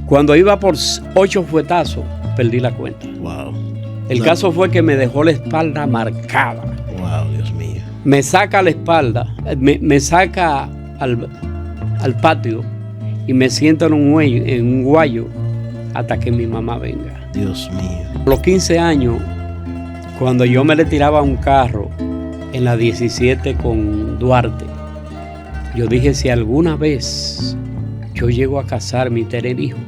Cuando iba por 8 fuetazos, perdí la cuenta. Wow. El caso fue que me dejó la espalda marcada. Wow, Dios mío. Me saca la espalda, me saca al patio y me siento en un guayo hasta que mi mamá venga. Dios mío. A los 15 años, cuando yo me le tiraba a un carro en la 17 con Duarte, yo dije, si alguna vez yo llego a casarme y tener hijos,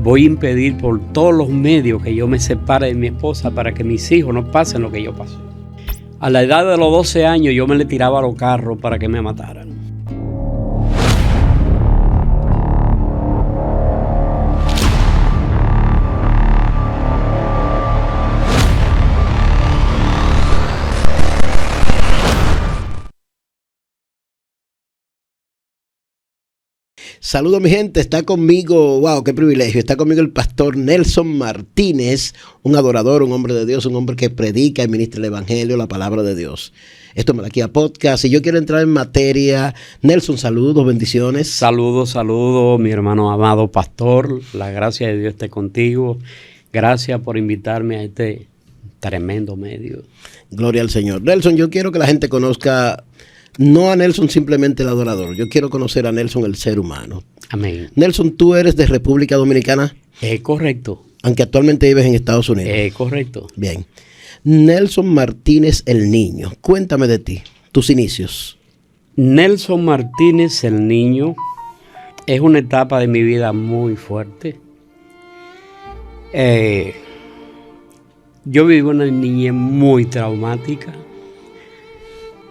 voy a impedir por todos los medios que yo me separe de mi esposa para que mis hijos no pasen lo que yo pasé. A la edad de los 12 años yo me le tiraba a los carros para que me mataran. Saludos mi gente, está conmigo, wow, qué privilegio, está conmigo el pastor Nelson Martínez, un adorador, un hombre de Dios, un hombre que predica y ministra el evangelio, la palabra de Dios. Esto es Malaquía Podcast y yo quiero entrar en materia. Nelson, saludos, bendiciones. Saludos, mi hermano amado pastor, la gracia de Dios esté contigo. Gracias por invitarme a este tremendo medio. Gloria al Señor. Nelson, yo quiero que la gente conozca no a Nelson simplemente el adorador, yo quiero conocer a Nelson el ser humano. Amén. Nelson, ¿tú eres de República Dominicana? Correcto. Aunque actualmente vives en Estados Unidos. Correcto. Bien. Nelson Martínez el niño, cuéntame de ti, tus inicios. Nelson Martínez el niño es una etapa de mi vida muy fuerte. Yo viví una niñez muy traumática.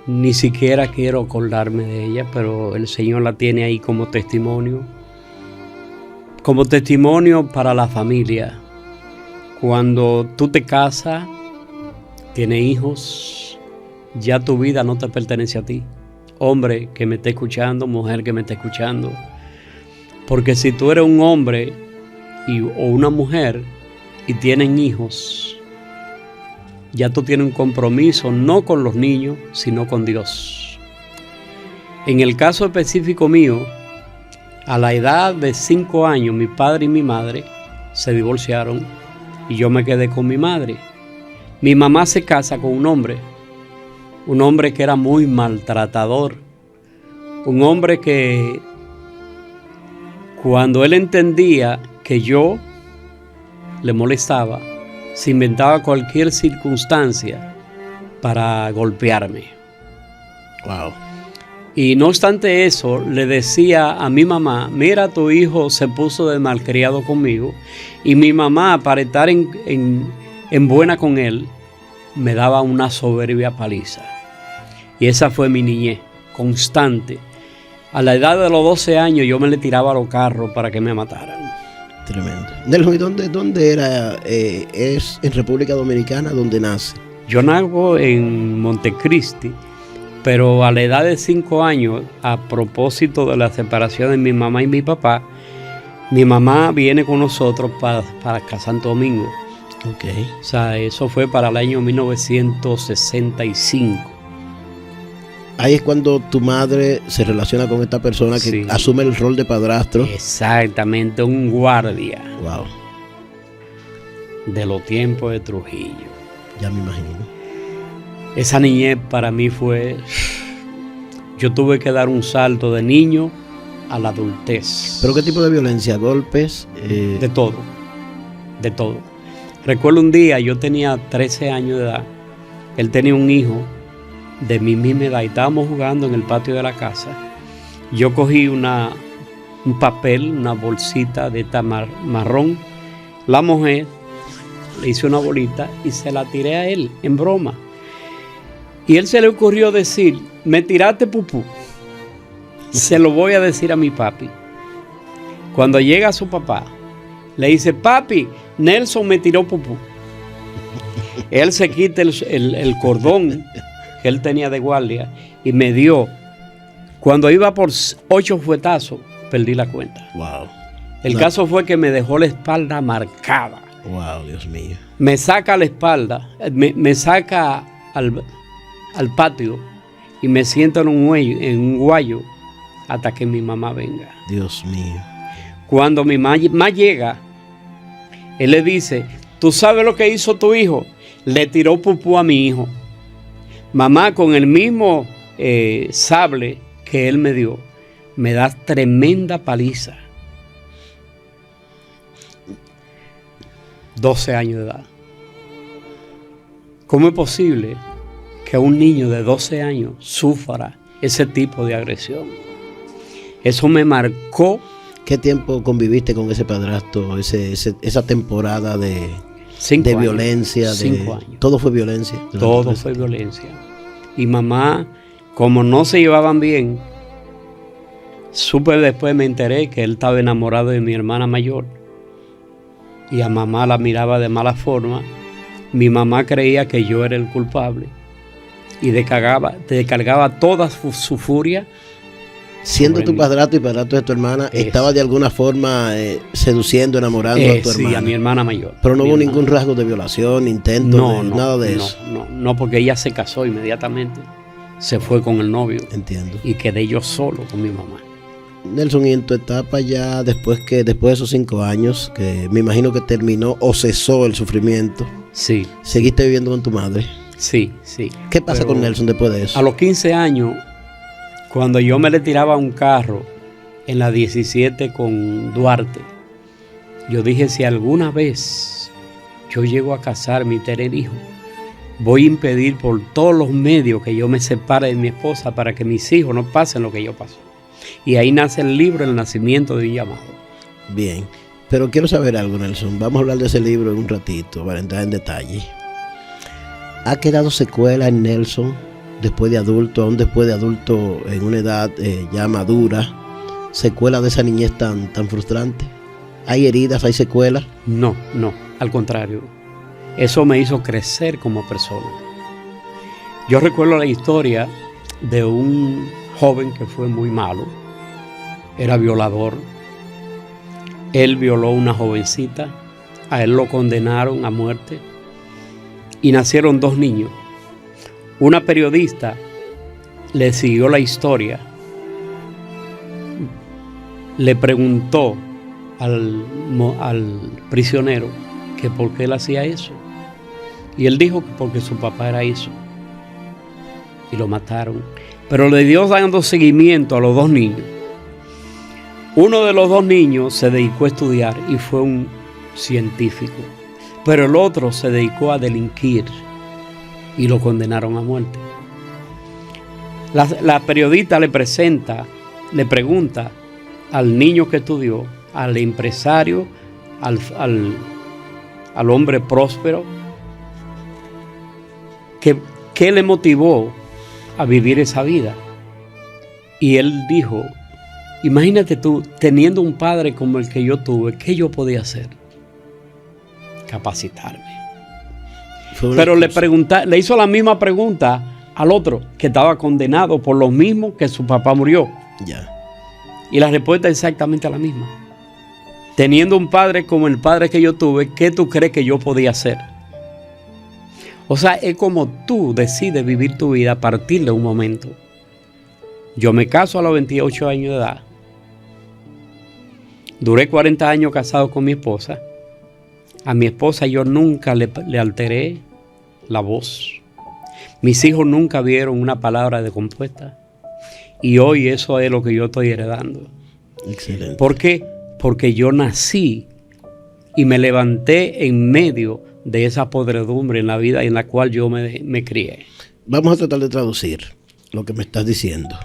Ni siquiera quiero acordarme de ella, pero el Señor la tiene ahí como testimonio para la familia. Cuando tú te casas, tienes hijos, ya tu vida no te pertenece a ti. Hombre que me esté escuchando, mujer que me esté escuchando. Porque si tú eres un hombre o una mujer y tienen hijos, ya tú tienes un compromiso no con los niños, sino con Dios. En el caso específico mío, a la edad de 5 años, mi padre y mi madre se divorciaron y yo me quedé con mi madre. Mi mamá se casa con un hombre que era muy maltratador, un hombre que cuando él entendía que yo le molestaba, se inventaba cualquier circunstancia para golpearme. Wow. Y no obstante eso, le decía a mi mamá, mira, tu hijo se puso de malcriado conmigo. Y mi mamá, para estar en buena con él, me daba una soberbia paliza. Y esa fue mi niñez, constante. A la edad de los 12 años yo me le tiraba a los carros para que me mataran. Tremendo. Nelson, ¿y dónde era? ¿Es en República Dominicana donde nace? Yo nago en Montecristi, pero a la edad de 5 años, a propósito de la separación de mi mamá y mi papá, mi mamá viene con nosotros para acá Santo Domingo. Okay. O sea, eso fue para el año 1965. Ahí es cuando tu madre se relaciona con esta persona que sí, asume el rol de padrastro. Exactamente, un guardia. Wow. De los tiempos de Trujillo. Ya me imagino. Esa niñez para mí fue... Yo tuve que dar un salto de niño a la adultez. ¿Pero qué tipo de violencia? ¿Golpes? De todo. De todo. Recuerdo un día, yo tenía 13 años de edad. Él tenía un hijo de mi misma edad y estábamos jugando en el patio de la casa. Yo cogí un papel, una bolsita de esta marrón, la mojé, le hice una bolita y se la tiré a él en broma. Y él se le ocurrió decir, me tiraste pupú. Se lo voy a decir a mi papi. Cuando llega su papá, le dice, papi, Nelson me tiró pupú. Él se quita el cordón que él tenía de guardia y me dio. Cuando iba por 8 fuetazos, perdí la cuenta. Wow. El caso fue que me dejó la espalda marcada. Wow, Dios mío. Me saca la espalda, me saca al patio y me siento en un guayo hasta que mi mamá venga. Dios mío. Cuando mi mamá llega, él le dice, ¿tú sabes lo que hizo tu hijo? Le tiró pupú a mi hijo. Mamá, con el mismo sable que él me dio, me da tremenda paliza. 12 años de edad. ¿Cómo es posible que un niño de 12 años sufra ese tipo de agresión? Eso me marcó. ¿Qué tiempo conviviste con ese padrastro, esa temporada de violencia? 5 años. ¿Todo fue violencia? Todo fue violencia. Y mamá, como no se llevaban bien, después me enteré que él estaba enamorado de mi hermana mayor. Y a mamá la miraba de mala forma. Mi mamá creía que yo era el culpable. Y descargaba toda su furia. Siendo tu padrastro y padrastro de tu hermana, estaba de alguna forma seduciendo, enamorando a tu hermana. Sí, a mi hermana mayor. Pero no hubo ningún rasgo de violación, intento, nada de eso. No, porque ella se casó inmediatamente. Se fue con el novio. Entiendo. Y quedé yo solo con mi mamá. Nelson, y en tu etapa ya después de esos 5 años, que me imagino que terminó o cesó el sufrimiento. Sí. ¿Seguiste viviendo con tu madre? Sí. ¿Qué pasa con Nelson después de eso? A los 15 años, cuando yo me le tiraba a un carro en la 17 con Duarte, yo dije, si alguna vez yo llego a casarme y tener hijos, voy a impedir por todos los medios que yo me separe de mi esposa para que mis hijos no pasen lo que yo pasé. Y ahí nace el libro, El nacimiento de un llamado. Bien, pero quiero saber algo, Nelson. Vamos a hablar de ese libro en un ratito para entrar en detalle. ¿Ha quedado secuela en Nelson después de adulto, aún después de adulto en una edad ya madura? ¿Secuela de esa niñez tan frustrante? ¿Hay heridas, hay secuelas? No, al contrario. Eso me hizo crecer como persona. Yo recuerdo la historia de un joven que fue muy malo. Era violador. Él violó a una jovencita. A él lo condenaron a muerte. Y nacieron 2 niños. Una periodista le siguió la historia. Le preguntó al prisionero que por qué él hacía eso. Y él dijo que porque su papá era eso. Y lo mataron. Pero le dio dando seguimiento a los 2 niños. Uno de los 2 niños se dedicó a estudiar y fue un científico. Pero el otro se dedicó a delinquir y lo condenaron a muerte. La periodista le pregunta al niño que estudió, al empresario, al hombre próspero, ¿qué le motivó a vivir esa vida? Y él dijo, imagínate tú, teniendo un padre como el que yo tuve, ¿qué yo podía hacer? Capacitarme. Pero le hizo la misma pregunta al otro, que estaba condenado por lo mismo que su papá murió. Ya. Y la respuesta es exactamente la misma. Teniendo un padre como el padre que yo tuve, ¿qué tú crees que yo podía hacer? O sea, es como tú decides vivir tu vida a partir de un momento. Yo me caso a los 28 años de edad. Duré 40 años casado con mi esposa. A mi esposa yo nunca le alteré la voz. Mis hijos nunca vieron una palabra descompuesta. Y hoy eso es lo que yo estoy heredando. Excelente. ¿Por qué? Porque yo nací y me levanté en medio de esa podredumbre en la vida en la cual yo me crié. Vamos a tratar de traducir lo que me estás diciendo.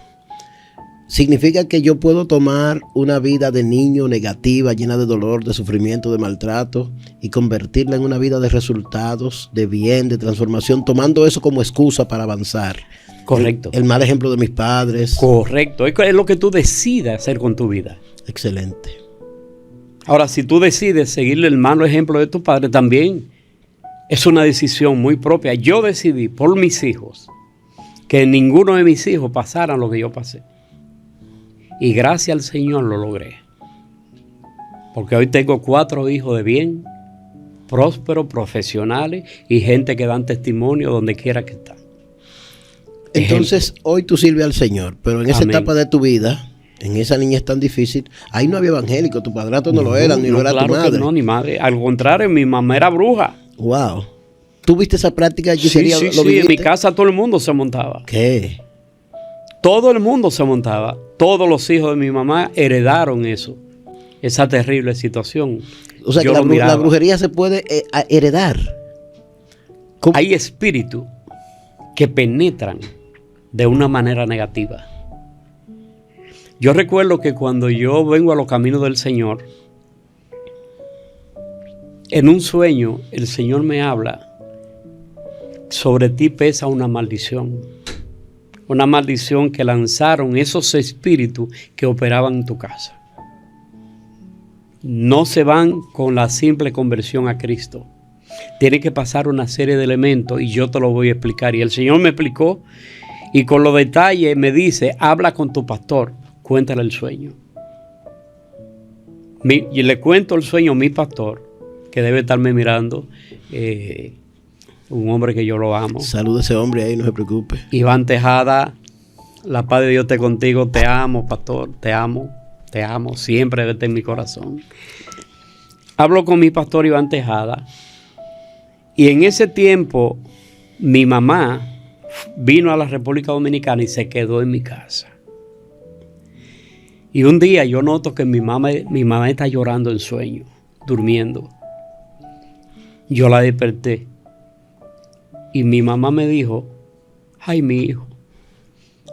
¿Significa que yo puedo tomar una vida de niño negativa, llena de dolor, de sufrimiento, de maltrato, y convertirla en una vida de resultados, de bien, de transformación, tomando eso como excusa para avanzar? Correcto. El mal ejemplo de mis padres. Correcto. Es lo que tú decides hacer con tu vida. Excelente. Ahora, si tú decides seguirle el malo ejemplo de tu padre, también es una decisión muy propia. Yo decidí por mis hijos que ninguno de mis hijos pasara lo que yo pasé. Y gracias al Señor lo logré. Porque hoy tengo 4 hijos de bien, prósperos, profesionales y gente que dan testimonio donde quiera que están. Entonces, hoy tú sirves al Señor, pero en esa etapa de tu vida, En esa niñez tan difícil, ahí no había evangélico, tu padrastro no lo era, ni lo era claro tu madre. Que no, ni madre. Al contrario, mi mamá era bruja. Wow. ¿Tú viste esa práctica de hechicería? Sí, en mi casa todo el mundo se montaba. ¿Qué? Todo el mundo se montaba. Todos los hijos de mi mamá heredaron eso. Esa terrible situación. O sea, que la brujería se puede heredar. ¿Cómo? Hay espíritus que penetran de una manera negativa. Yo recuerdo que cuando yo vengo a los caminos del Señor, en un sueño el Señor me habla: sobre ti pesa una maldición que lanzaron esos espíritus que operaban en tu casa. No se van con la simple conversión a Cristo. Tiene que pasar una serie de elementos y yo te lo voy a explicar. Y el Señor me explicó y con los detalles me dice: habla con tu pastor, cuéntale el sueño. Y le cuento el sueño a mi pastor, que debe estarme mirando, un hombre que yo lo amo. Saluda a ese hombre ahí, no se preocupe. Iván Tejada, la paz de Dios esté contigo. Te amo, pastor, te amo, siempre debe estar en mi corazón. Hablo con mi pastor Iván Tejada. Y en ese tiempo, mi mamá vino a la República Dominicana y se quedó en mi casa. Y un día yo noto que mi mamá está llorando en sueño, durmiendo. Yo la desperté. Y mi mamá me dijo: ay, mi hijo,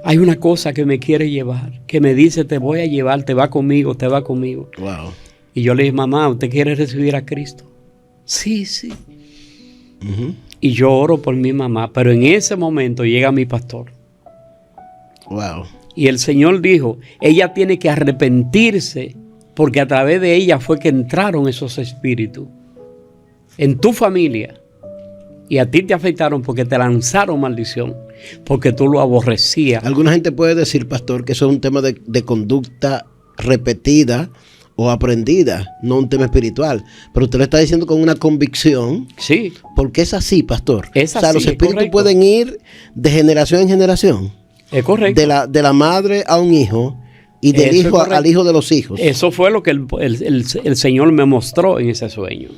hay una cosa que me quiere llevar, que me dice: te voy a llevar, te va conmigo. Wow. Y yo le dije: mamá, ¿usted quiere recibir a Cristo? Sí. Uh-huh. Y yo oro por mi mamá, pero en ese momento llega mi pastor. Wow. Y el Señor dijo: ella tiene que arrepentirse, porque a través de ella fue que entraron esos espíritus en tu familia. Y a ti te afectaron porque te lanzaron maldición, porque tú lo aborrecías. Alguna gente puede decir, pastor, que eso es un tema de conducta repetida o aprendida, no un tema espiritual. Pero usted lo está diciendo con una convicción. Sí. Porque es así, pastor. Es así, o sea, los espíritus pueden ir de generación en generación. Es correcto. De la madre a un hijo y del hijo al hijo de los hijos. Eso fue lo que el Señor me mostró en ese sueño.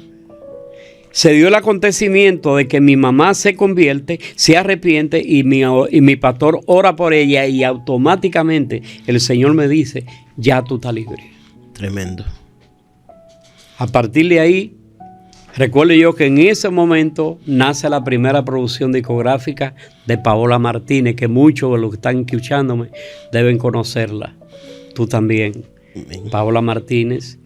Se dio el acontecimiento de que mi mamá se convierte, se arrepiente y mi pastor ora por ella y automáticamente el Señor me dice: ya tú estás libre. Tremendo. A partir de ahí, recuerdo yo que en ese momento nace la primera producción discográfica de Paola Martínez, que muchos de los que están escuchándome deben conocerla. Tú también. Amén. Paola Martínez.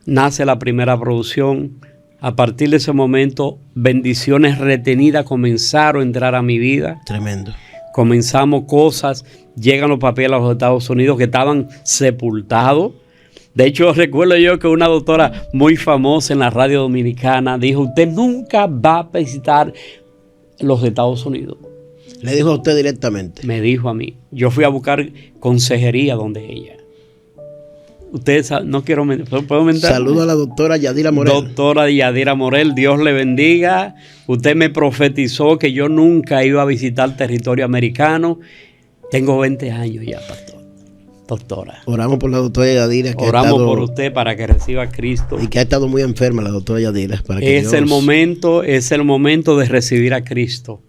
Nace la primera producción. A partir de ese momento, bendiciones retenidas comenzaron a entrar a mi vida. Tremendo. Comenzamos cosas, llegan los papeles a los Estados Unidos que estaban sepultados. De hecho, recuerdo yo que una doctora muy famosa en la radio dominicana dijo: usted nunca va a visitar los Estados Unidos. ¿Le dijo a usted directamente? Me dijo a mí. Yo fui a buscar consejería donde ella. Ustedes no quiero mentir. ¿Puedo mentir? Saludo a la doctora Yadira Morel. Doctora Yadira Morel, Dios le bendiga. Usted me profetizó que yo nunca iba a visitar territorio americano. Tengo 20 años ya, pastor. Doctora. Oramos por la doctora Yadira. Oramos por usted para que reciba a Cristo. Y que ha estado muy enferma la doctora Yadira. Para que es el momento de recibir a Cristo.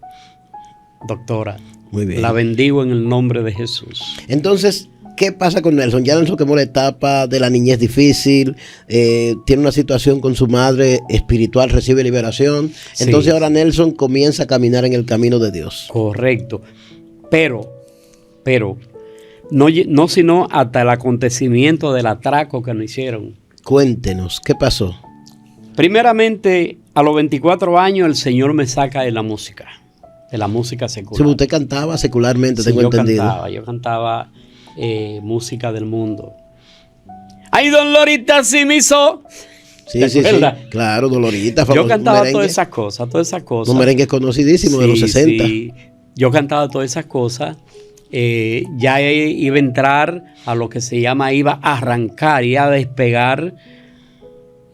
Doctora. Muy bien. La bendigo en el nombre de Jesús. Entonces, ¿qué pasa con Nelson? Ya Nelson quemó la etapa de la niñez difícil, tiene una situación con su madre espiritual, recibe liberación. Entonces ahora Nelson comienza a caminar en el camino de Dios. Correcto. Pero, no sino hasta el acontecimiento del atraco que nos hicieron. Cuéntenos, ¿qué pasó? Primeramente, a los 24 años el Señor me saca de la música secular. Si usted cantaba secularmente, tengo entendido. Yo cantaba música del mundo. ¡Ay, Don Lorita sí me hizo! Sí, claro, Dolorita. Yo cantaba todas esas cosas. Un merengue conocidísimo de los 60. Sí. Yo cantaba todas esas cosas. Ya iba a entrar a lo que se llama, iba a arrancar, iba a despegar.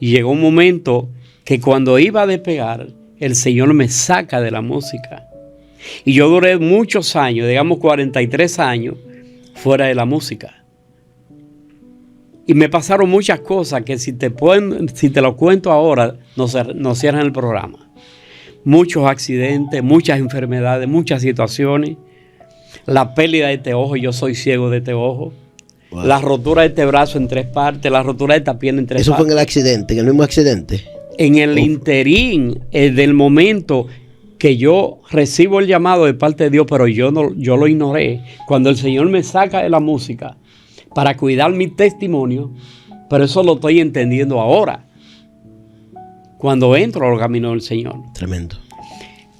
Y llegó un momento que cuando iba a despegar, el Señor me saca de la música. Y yo duré muchos años, digamos 43 años, fuera de la música. Y me pasaron muchas cosas que si te lo cuento ahora, no cierran el programa. Muchos accidentes, muchas enfermedades, muchas situaciones. La pérdida de este ojo, yo soy ciego de este ojo. Wow. La rotura de este brazo en 3 partes, la rotura de esta pierna en 3 partes. ¿Eso fue en el accidente, en el mismo accidente? En el interín del momento que yo recibo el llamado de parte de Dios, pero yo lo ignoré. Cuando el Señor me saca de la música para cuidar mi testimonio, pero eso lo estoy entendiendo ahora, cuando entro a los caminos del Señor. Tremendo.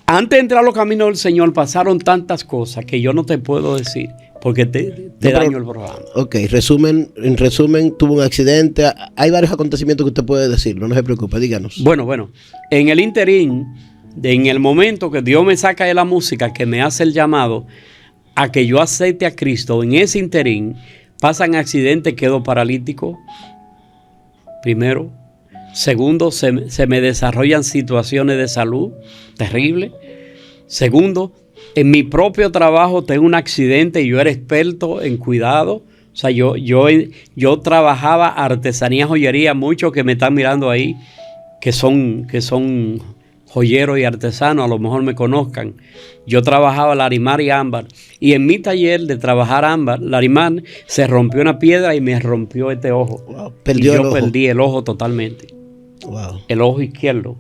Antes de entrar a los caminos del Señor pasaron tantas cosas que yo no te puedo decir, porque te daño el programa. Ok, en resumen, tuvo un accidente. Hay varios acontecimientos que usted puede decir, no se preocupe, díganos. Bueno, en el interín, en el momento que Dios me saca de la música, que me hace el llamado a que yo acepte a Cristo, en ese interín pasan accidentes, quedo paralítico, primero. Segundo, se me desarrollan situaciones de salud terribles. Segundo, en mi propio trabajo tengo un accidente y yo era experto en cuidado. O sea, yo trabajaba artesanía, joyería, muchos que me están mirando ahí, que son joyeros y artesanos, a lo mejor me conozcan. Yo trabajaba larimar y ámbar. Y en mi taller de trabajar ámbar, larimar, se rompió una piedra y me rompió este ojo. Wow, perdí el ojo totalmente. Wow. El ojo izquierdo.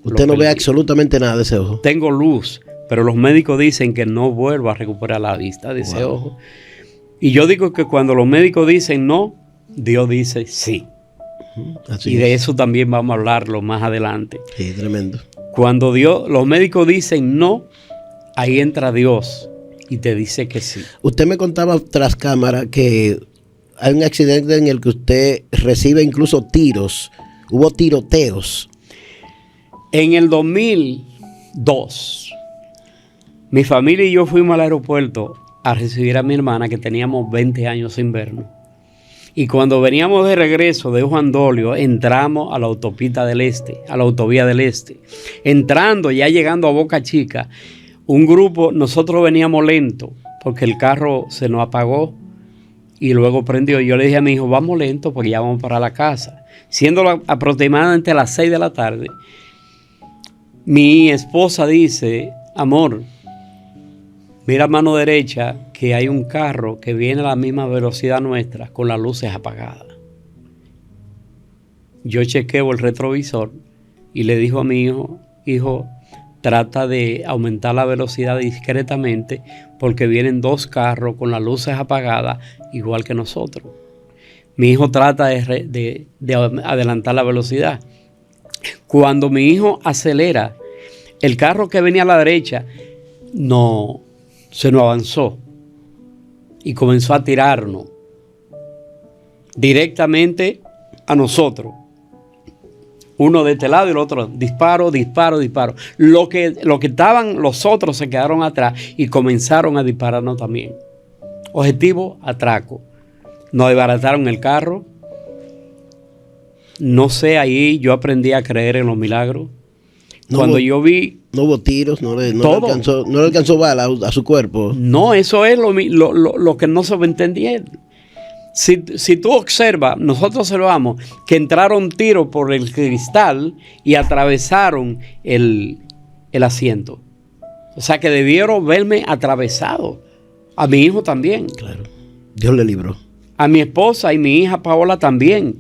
Usted no ve absolutamente nada de ese ojo. Tengo luz, pero los médicos dicen que no vuelvo a recuperar la vista de ese ojo. Y yo digo que cuando los médicos dicen no, Dios dice sí. Así y de eso también vamos a hablarlo más adelante. Sí, tremendo. Cuando los médicos dicen no, ahí entra Dios y te dice que sí. Usted me contaba tras cámara que hay un accidente en el que usted recibe incluso tiros. Hubo tiroteos. En el 2002, mi familia y yo fuimos al aeropuerto a recibir a mi hermana, que teníamos 20 años sin vernos. Y cuando veníamos de regreso de Juan Dolio, entramos a la autopista del Este, a la autovía del Este. Entrando, ya llegando a Boca Chica, un grupo, nosotros veníamos lento porque el carro se nos apagó y luego prendió. Yo le dije a mi hijo, vamos lento porque ya vamos para la casa. Siendo aproximadamente las 6 de la tarde, mi esposa dice, amor, mira a mano derecha que hay un carro que viene a la misma velocidad nuestra con las luces apagadas. Yo chequeo el retrovisor y le dijo a mi hijo, trata de aumentar la velocidad discretamente porque vienen 2 carros con las luces apagadas igual que nosotros. Mi hijo trata de adelantar la velocidad. Cuando mi hijo acelera, el carro que venía a la derecha se nos avanzó y comenzó a tirarnos directamente a nosotros. Uno de este lado y el otro, disparo. Lo que estaban los otros se quedaron atrás y comenzaron a dispararnos también. Objetivo, atraco. Nos desbarataron el carro. No sé, ahí yo aprendí a creer en los milagros. Cuando yo vi... No hubo tiros, no le alcanzó bala a su cuerpo. No, eso es lo que no se entendía. Si tú observas, nosotros observamos que entraron tiros por el cristal y atravesaron el asiento. O sea que debieron verme atravesado. A mi hijo también. Claro, Dios le libró. A mi esposa y mi hija Paola también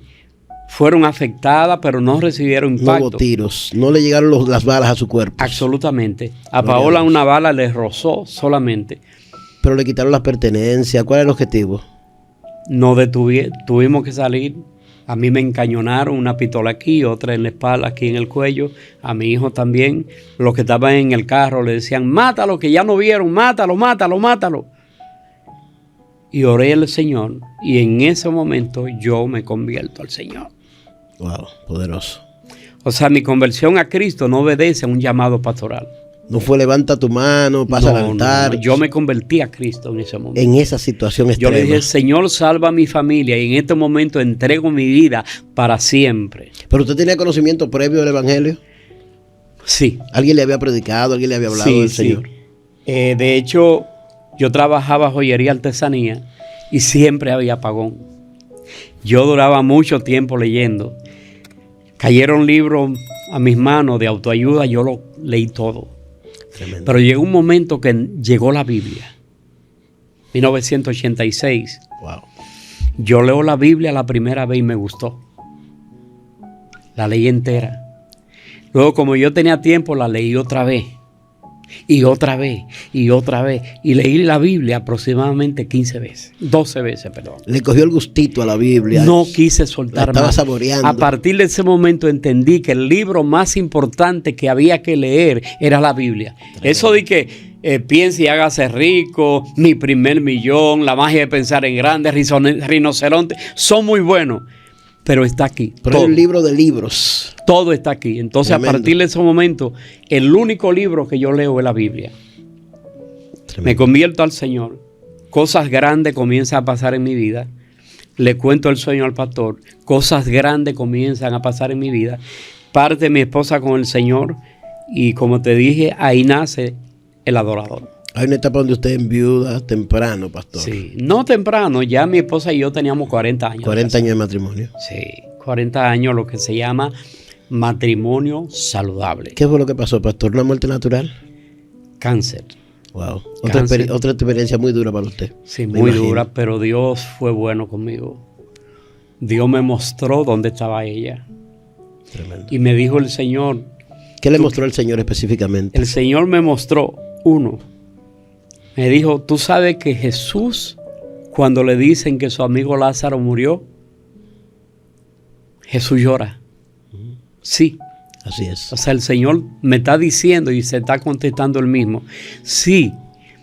fueron afectadas, pero no recibieron impacto. No hubo tiros, no le llegaron las balas a su cuerpo. Absolutamente. A Paola una bala le rozó solamente. Pero le quitaron las pertenencias. ¿Cuál es el objetivo? No tuvimos que salir. A mí me encañonaron una pistola aquí, otra en la espalda, aquí en el cuello. A mi hijo también. Los que estaban en el carro le decían, mátalo, que ya no vieron, mátalo. Y oré al Señor y en ese momento yo me convierto al Señor. Wow, poderoso. O sea, mi conversión a Cristo no obedece a un llamado pastoral. No fue levanta tu mano, pasa al altar. No, yo me convertí a Cristo en ese momento. En esa situación extrema. Yo le dije, Señor, salva a mi familia y en este momento entrego mi vida para siempre. ¿Pero usted tenía conocimiento previo del Evangelio? Sí. ¿Alguien le había predicado? ¿Alguien le había hablado del Señor? De hecho, yo trabajaba joyería artesanía y siempre había apagón. Yo duraba mucho tiempo leyendo. Cayeron libros a mis manos de autoayuda, yo lo leí todo. Tremendo. Pero llegó un momento que llegó la Biblia. 1986. Wow. Yo leo la Biblia la primera vez y me gustó. La leí entera. Luego, como yo tenía tiempo, la leí otra vez. Y otra vez, y otra vez. Y leí la Biblia aproximadamente 15 veces. 12 veces, perdón. Le cogió el gustito a la Biblia. No quise soltar estaba más. saboreando. A partir de ese momento entendí que el libro más importante que había que leer era la Biblia. Tremendo. Eso de que piense y hágase rico, Mi primer millón, La magia de pensar en grande, Rinoceronte, son muy buenos. Pero está aquí. Pero es un libro de libros. Todo está aquí. Entonces, tremendo. A partir de ese momento, el único libro que yo leo es la Biblia. Tremendo. Me convierto al Señor. Cosas grandes comienzan a pasar en mi vida. Le cuento el sueño al pastor. Cosas grandes comienzan a pasar en mi vida. Parte mi esposa con el Señor. Y como te dije, ahí nace el adorador. Hay una etapa donde usted enviuda temprano, pastor. Sí, no temprano, ya mi esposa y yo teníamos 40 años. 40 años de matrimonio. Sí, 40 años, lo que se llama matrimonio saludable. ¿Qué fue lo que pasó, pastor? ¿Una muerte natural? Cáncer. Wow. Otra experiencia muy dura para usted. Sí, muy dura, pero Dios fue bueno conmigo. Dios me mostró dónde estaba ella. Tremendo. Y me dijo el Señor. ¿Qué le mostró el Señor específicamente? El Señor me mostró, me dijo, ¿tú sabes que Jesús, cuando le dicen que su amigo Lázaro murió, Jesús llora? Sí. Así es. O sea, el Señor me está diciendo y se está contestando él mismo. Sí,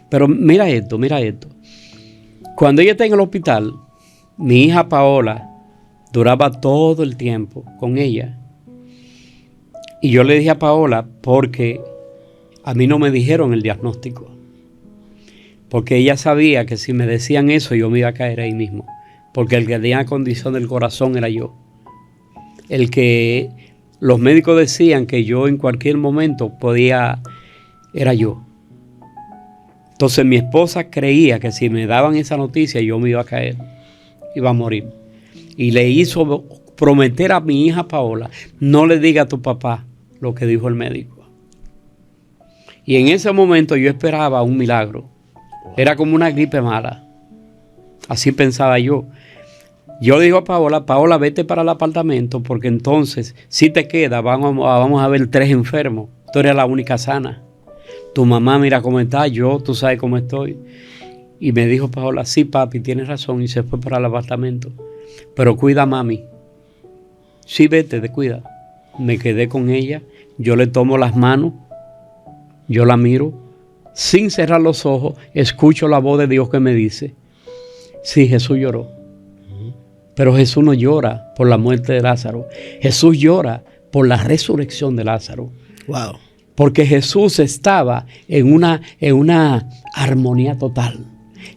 pero mira esto. Cuando ella está en el hospital, mi hija Paola duraba todo el tiempo con ella. Y yo le dije a Paola, porque a mí no me dijeron el diagnóstico. Porque ella sabía que si me decían eso, yo me iba a caer ahí mismo. Porque el que tenía condición del corazón era yo. El que los médicos decían que yo en cualquier momento era yo. Entonces mi esposa creía que si me daban esa noticia, yo me iba a caer, iba a morir. Y le hizo prometer a mi hija Paola, no le diga a tu papá lo que dijo el médico. Y en ese momento yo esperaba un milagro. Era como una gripe mala. Así pensaba yo. Yo le digo a Paola, vete para el apartamento, porque entonces, si te quedas, vamos a ver 3 enfermos. Tú eres la única sana. Tu mamá mira cómo está, tú sabes cómo estoy. Y me dijo Paola, sí papi, tienes razón, y se fue para el apartamento. Pero cuida a mami. Sí, vete, te cuida. Me quedé con ella, yo le tomo las manos, yo la miro, sin cerrar los ojos, escucho la voz de Dios que me dice, sí, Jesús lloró. Pero Jesús no llora por la muerte de Lázaro. Jesús llora por la resurrección de Lázaro. Wow. Porque Jesús estaba en una armonía total,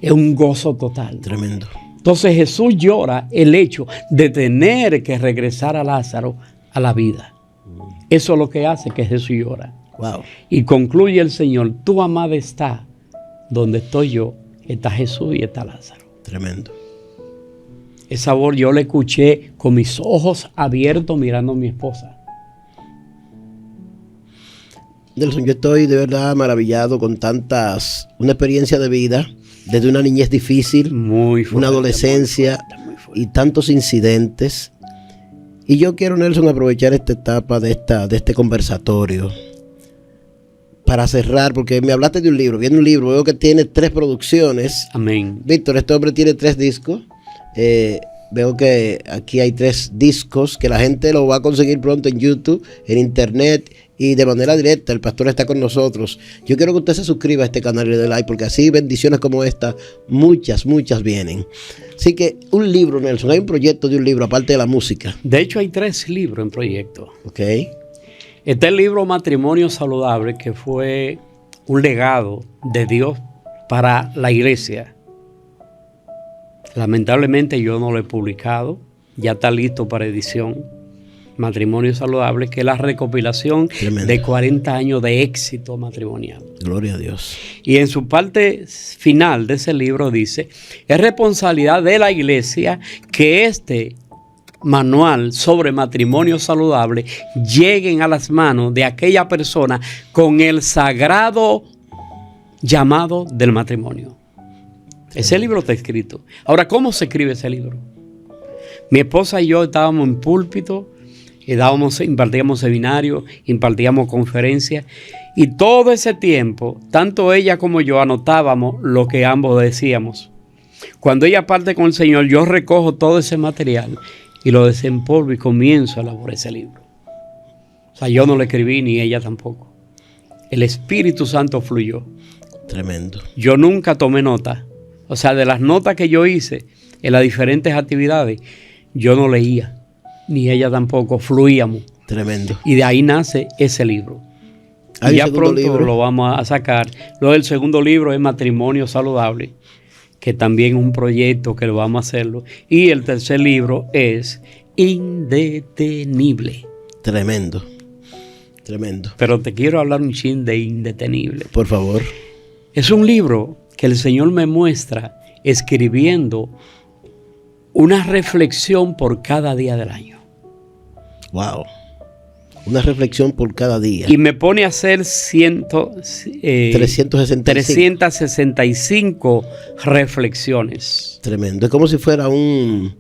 en un gozo total. Tremendo. Entonces Jesús llora el hecho de tener que regresar a Lázaro a la vida. Eso es lo que hace que Jesús llora. Wow. Y concluye el Señor, tu amada está donde estoy yo, está Jesús y está Lázaro. Tremendo. Esa voz yo la escuché con mis ojos abiertos mirando a mi esposa. Nelson, yo estoy de verdad maravillado con una experiencia de vida, desde una niñez difícil, muy fuerte, una adolescencia muy fuerte. Y tantos incidentes. Y yo quiero, Nelson, aprovechar esta etapa de este conversatorio para cerrar, porque me hablaste de un libro, viene un libro, veo que tiene 3 producciones. Amén. Víctor, este hombre tiene 3 discos. Veo que aquí hay 3 discos que la gente lo va a conseguir pronto en YouTube, en internet y de manera directa. El pastor está con nosotros. Yo quiero que usted se suscriba a este canal y le dé like, porque así bendiciones como esta, muchas vienen. Así que un libro, Nelson, hay un proyecto de un libro aparte de la música. De hecho hay 3 libros en proyecto. Ok. Está el libro Matrimonio Saludable, que fue un legado de Dios para la iglesia. Lamentablemente yo no lo he publicado, ya está listo para edición. Matrimonio Saludable, que es la recopilación Tremendo. de 40 años de éxito matrimonial. Gloria a Dios. Y en su parte final de ese libro dice, es responsabilidad de la iglesia que este manual sobre matrimonio saludable lleguen a las manos de aquella persona con el sagrado llamado del matrimonio. Ese libro está escrito. Ahora, ¿cómo se escribe ese libro? Mi esposa y yo estábamos en púlpito, impartíamos seminarios, impartíamos conferencias, y todo ese tiempo, tanto ella como yo anotábamos lo que ambos decíamos. Cuando ella parte con el Señor, yo recojo todo ese material y lo desempolvo y comienzo a elaborar ese libro. O sea, yo no lo escribí ni ella tampoco. El Espíritu Santo fluyó. Tremendo. Yo nunca tomé nota. O sea, de las notas que yo hice en las diferentes actividades, yo no leía, ni ella tampoco, fluíamos. Tremendo. Y de ahí nace ese libro. Y ya pronto lo vamos a sacar. Luego el segundo libro es Matrimonio Saludable, que también es un proyecto que lo vamos a hacerlo. Y el tercer libro es Indetenible. Tremendo. Tremendo. Pero te quiero hablar un chin de Indetenible. Por favor. Es un libro que el Señor me muestra escribiendo una reflexión por cada día del año. Wow. Una reflexión por cada día. Y me pone a hacer 365 reflexiones. Tremendo. Es como si fuera un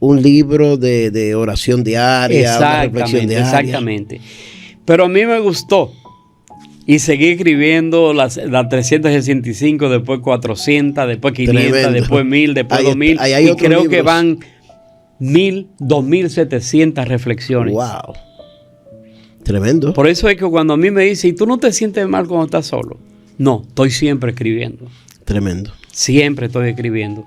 libro de oración diaria, una reflexión diaria. Exactamente. Pero a mí me gustó. Y seguí escribiendo las 365, después 400, después 500, Tremendo. Después 1000, después 2000. Y creo libros. Que van 2700 reflexiones. ¡Wow! Tremendo. Por eso es que cuando a mí me dicen, ¿y tú no te sientes mal cuando estás solo? No, estoy siempre escribiendo. Tremendo. Siempre estoy escribiendo.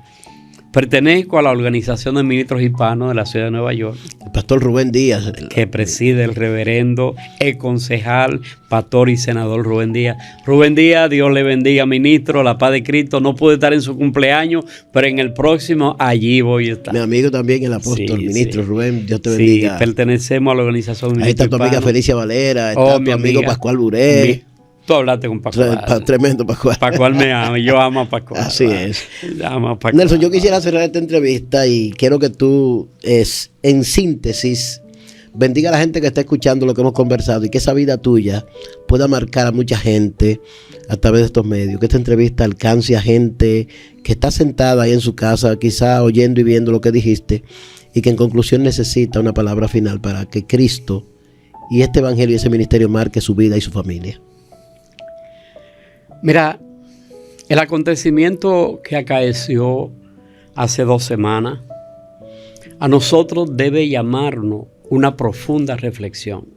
Pertenezco a la Organización de Ministros Hispanos de la Ciudad de Nueva York. El pastor Rubén Díaz. Que preside el reverendo, el concejal, pastor y senador Rubén Díaz. Rubén Díaz, Dios le bendiga, ministro, la paz de Cristo. No pude estar en su cumpleaños, pero en el próximo allí voy a estar. Mi amigo también, el apóstol, ministro Rubén, Dios te bendiga. Sí, pertenecemos a la Organización de Ministros Hispanos. Ahí está tu amiga Felicia Valera, está tu amigo Pascual Buré. Tú hablaste con Pascual. Tremendo Pascual. Pascual me ama, yo amo a Pascual. Así es. Amo a Pascual. Nelson, yo quisiera cerrar esta entrevista y quiero que tú, en síntesis, bendiga a la gente que está escuchando lo que hemos conversado y que esa vida tuya pueda marcar a mucha gente a través de estos medios. Que esta entrevista alcance a gente que está sentada ahí en su casa, quizá oyendo y viendo lo que dijiste, y que en conclusión necesita una palabra final para que Cristo y este evangelio y ese ministerio marque su vida y su familia. Mira, el acontecimiento que acaeció hace 2 semanas, a nosotros debe llamarnos una profunda reflexión.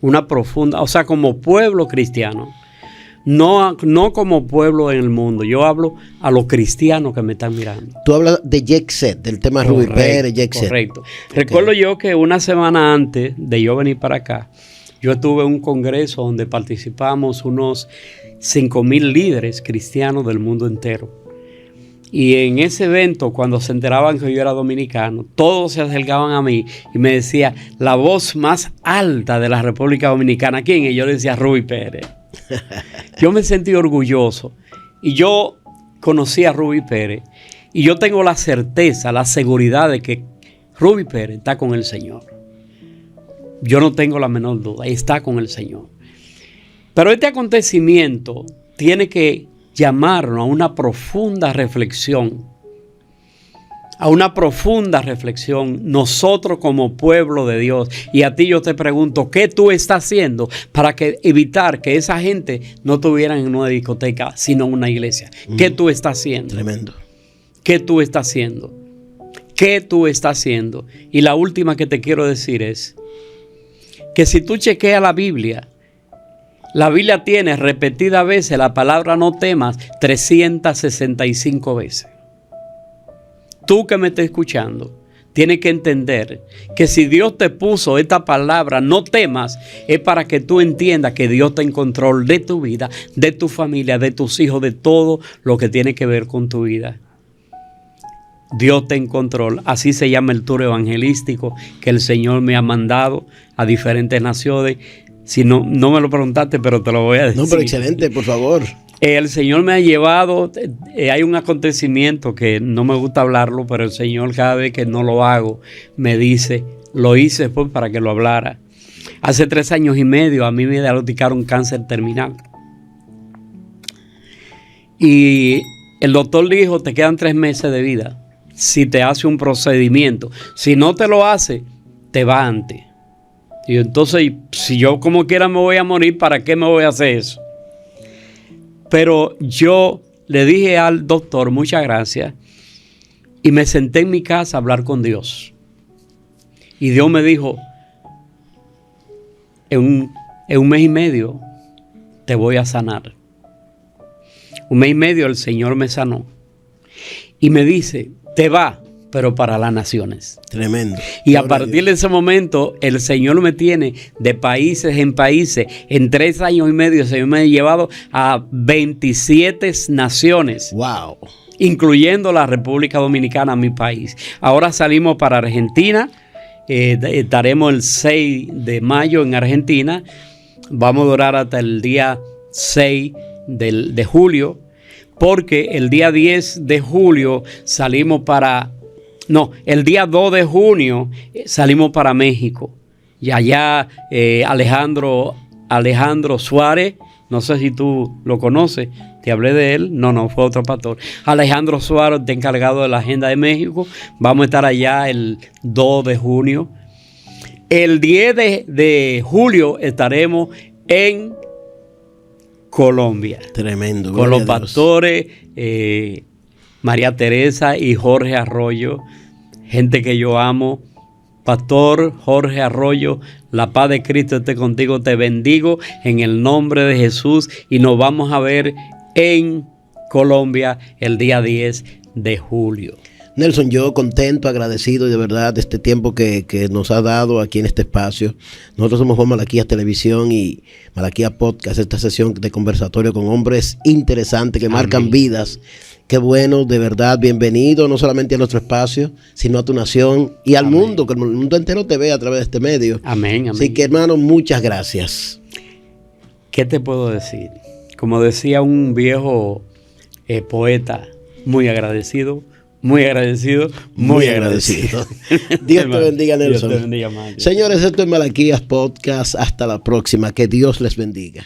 Una profunda, o sea, como pueblo cristiano, no como pueblo en el mundo. Yo hablo a los cristianos que me están mirando. Tú hablas de Yexet, del tema Rubí Pérez, Yexet. Correcto. Okay. Recuerdo yo que una semana antes de yo venir para acá, yo estuve en un congreso donde participamos unos 5,000 líderes cristianos del mundo entero. Y en ese evento, cuando se enteraban que yo era dominicano, todos se acercaban a mí y me decían, la voz más alta de la República Dominicana, ¿quién? Y yo le decía, Rubí Pérez. Yo me sentí orgulloso. Y yo conocí a Rubí Pérez. Y yo tengo la certeza, la seguridad de que Rubí Pérez está con el Señor. Yo no tengo la menor duda, está con el Señor. Pero este acontecimiento tiene que llamarnos a una profunda reflexión. A una profunda reflexión, nosotros como pueblo de Dios. Y a ti yo te pregunto, ¿qué tú estás haciendo para evitar que esa gente no estuvieran en una discoteca, sino en una iglesia? ¿Qué tú estás haciendo? Tremendo. ¿Qué tú estás haciendo? ¿Qué tú estás haciendo? Y la última que te quiero decir es que si tú chequeas la Biblia tiene repetidas veces la palabra no temas 365 veces. Tú que me estás escuchando, tienes que entender que si Dios te puso esta palabra no temas, es para que tú entiendas que Dios está en control de tu vida, de tu familia, de tus hijos, de todo lo que tiene que ver con tu vida. Dios está en control. Así se llama el tour evangelístico que el Señor me ha mandado a diferentes naciones. Si no me lo preguntaste, pero te lo voy a decir. No, pero excelente, por favor. El Señor me ha llevado, hay un acontecimiento que no me gusta hablarlo, pero el Señor cada vez que no lo hago me dice, lo hice después para que lo hablara. Hace 3 años y medio a mí me diagnosticaron cáncer terminal. Y el doctor dijo, te quedan 3 meses de vida si te hace un procedimiento. Si no te lo hace, te va antes. Y entonces, si yo como quiera me voy a morir, ¿para qué me voy a hacer eso? Pero yo le dije al doctor, muchas gracias, y me senté en mi casa a hablar con Dios. Y Dios me dijo, en un mes y medio te voy a sanar. 1 mes y medio el Señor me sanó. Y me dice, te va, pero para las naciones. Tremendo. Y a partir de ese momento, el Señor me tiene de países en países. En 3 años y medio, el Señor me ha llevado a 27 naciones. Wow. Incluyendo la República Dominicana, mi país. Ahora salimos para Argentina. Estaremos el 6 de mayo en Argentina. Vamos a durar hasta el día 6 de julio. Porque el día 10 de julio salimos para... No, el día 2 de junio salimos para México. Y allá Alejandro Suárez, no sé si tú lo conoces, te hablé de él. No, fue otro pastor. Alejandro Suárez está encargado de la agenda de México. Vamos a estar allá el 2 de junio. El 10 de julio estaremos en Colombia. Tremendo. Con los pastores María Teresa y Jorge Arroyo, gente que yo amo. Pastor Jorge Arroyo, la paz de Cristo esté contigo, te bendigo en el nombre de Jesús y nos vamos a ver en Colombia el día 10 de julio. Nelson, yo contento, agradecido de verdad de este tiempo que nos ha dado aquí en este espacio. Nosotros somos Juan Malaquías Televisión y Malaquías Podcast, esta sesión de conversatorio con hombres interesantes que marcan vidas. Qué bueno, de verdad, bienvenido no solamente a nuestro espacio, sino a tu nación y al mundo, que el mundo entero te ve a través de este medio. Amén. Así que, hermano, muchas gracias. ¿Qué te puedo decir? Como decía un viejo poeta, muy agradecido. Muy agradecido, muy agradecido. Dios te bendiga, Nelson. Dios te bendiga, Mario. Señores, esto es Malaquías Podcast. Hasta la próxima. Que Dios les bendiga.